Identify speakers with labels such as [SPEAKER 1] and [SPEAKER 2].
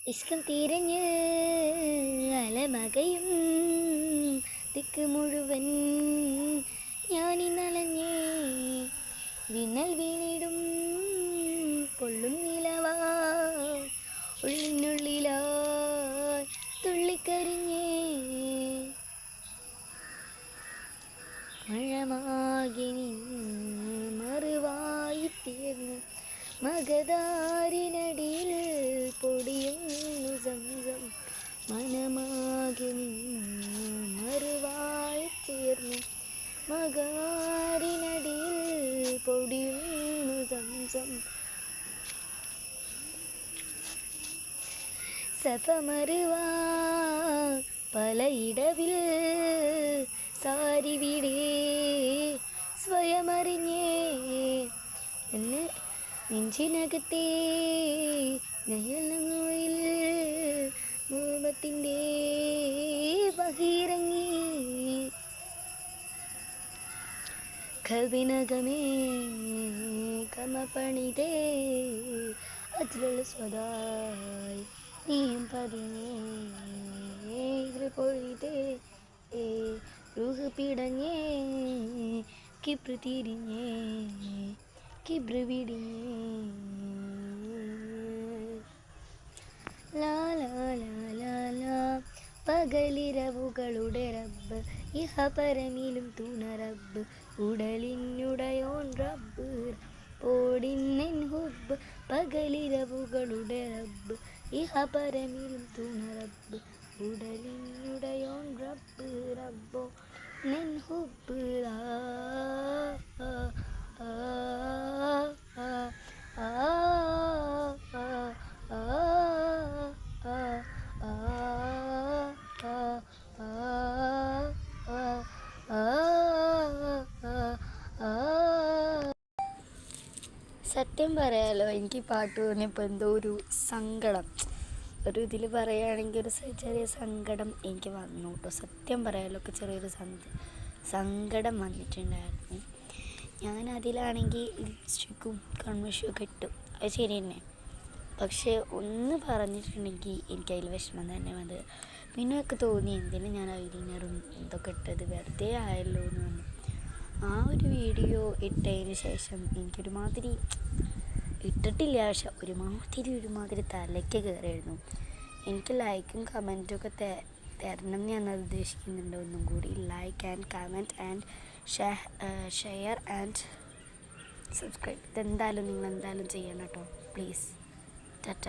[SPEAKER 1] ഇഷ്കം തിരഞ്ഞ് അലമകയും ദിക്ക് മുഴുവൻ ഞാനിന്നലഞ്ഞേ വിണ്ണൽ വീണിടും പൊള്ളും നിലവാ ഉള്ളിനുള്ളിലായി തുള്ളിക്കരിഞ്ഞേ മഴമാകി മറുവായി തീർന്നു മകതാരിനടിയിൽ പൊടിയുന്നു സംസം മനമാകി മറുവായി തീർന്നു മകാരിനടിയിൽ പൊടിയുന്നു സംസം സഫമറുവാ പലയിടവിൽ സാരിവിടെ സ്വയമറിഞ്ഞേ എന്ന് നെഞ്ചിനകത്തെ നയനങ്ങളിൽ മൂപത്തിൻ്റെ ബഹിറങ്ങി കൽവിനകമേ കമപണിതേ അതിലുള്ള സ്വതായി നീയും പതിഞ്ഞേ പൊഴിതേ റൂഹ് പിടഞ്ഞേ കിബ്ര് തിരിഞ്ഞേ കിബ്ര് വിടിഞ്ഞേ ലാ ലാ ലാ ലാ ലാ പകലിരവുകളുടെ റബ്ബ് ഇഹ പരമിലും തുണ റബ്ബ് ഉടലിനുടയോൻ റബ്ബ് ഓടിന്നെൻ ഹുബ് പകലിരവുകളുടെ റബ്ബ് ഇഹ പരമിലും തുണ റബ്ബ് ഉടലിനുടയോൻ റബ്ബ് റബ്ബോ നെൻ ഹുബ് ആ ആ ആ ആ സത്യം പറയാലോ, എനിക്ക് പാട്ട് തോന്നിയപ്പോൾ എന്തോ ഒരു സങ്കടം, ഒരു ഇതിൽ പറയുകയാണെങ്കിൽ ഒരു ചെറിയ സങ്കടം എനിക്ക് വന്നു കേട്ടോ. സത്യം പറയാലോ, ഒക്കെ ചെറിയൊരു സങ്കടം വന്നിട്ടുണ്ടായിരുന്നു. ഞാൻ അതിലാണെങ്കിൽ ലിപ്സ്റ്റിക്കും കൺമഷിയൊക്കെ ഇട്ടു, അത് ശരി തന്നെ. പക്ഷേ ഒന്ന് പറഞ്ഞിട്ടുണ്ടെങ്കിൽ എനിക്കതിൽ വിഷമം തന്നെ വന്നത്. പിന്നെയൊക്കെ തോന്നി എന്തിനു ഞാൻ ഐലൈനറും ഇതൊക്കെ ഇട്ടത്, വെറുതെ ആയല്ലോ എന്ന് പറഞ്ഞു. ആ ഒരു വീഡിയോ ഇട്ടതിന് ശേഷം എനിക്കൊരുമാതിരി ഇട്ടിട്ടില്ല, പക്ഷെ ഒരുമാതിരി തലയ്ക്ക് കയറിയായിരുന്നു. എനിക്ക് ലൈക്കും കമൻറ്റും ഒക്കെ തരണം എന്ന് ഞാൻ ഉദ്ദേശിക്കുന്നുണ്ട്. ഒന്നും കൂടി like and comment and share and subscribe. ഇതെന്തായാലും നിങ്ങൾ എന്തായാലും ചെയ്യണം കേട്ടോ, പ്ലീസ്. ടാറ്റ.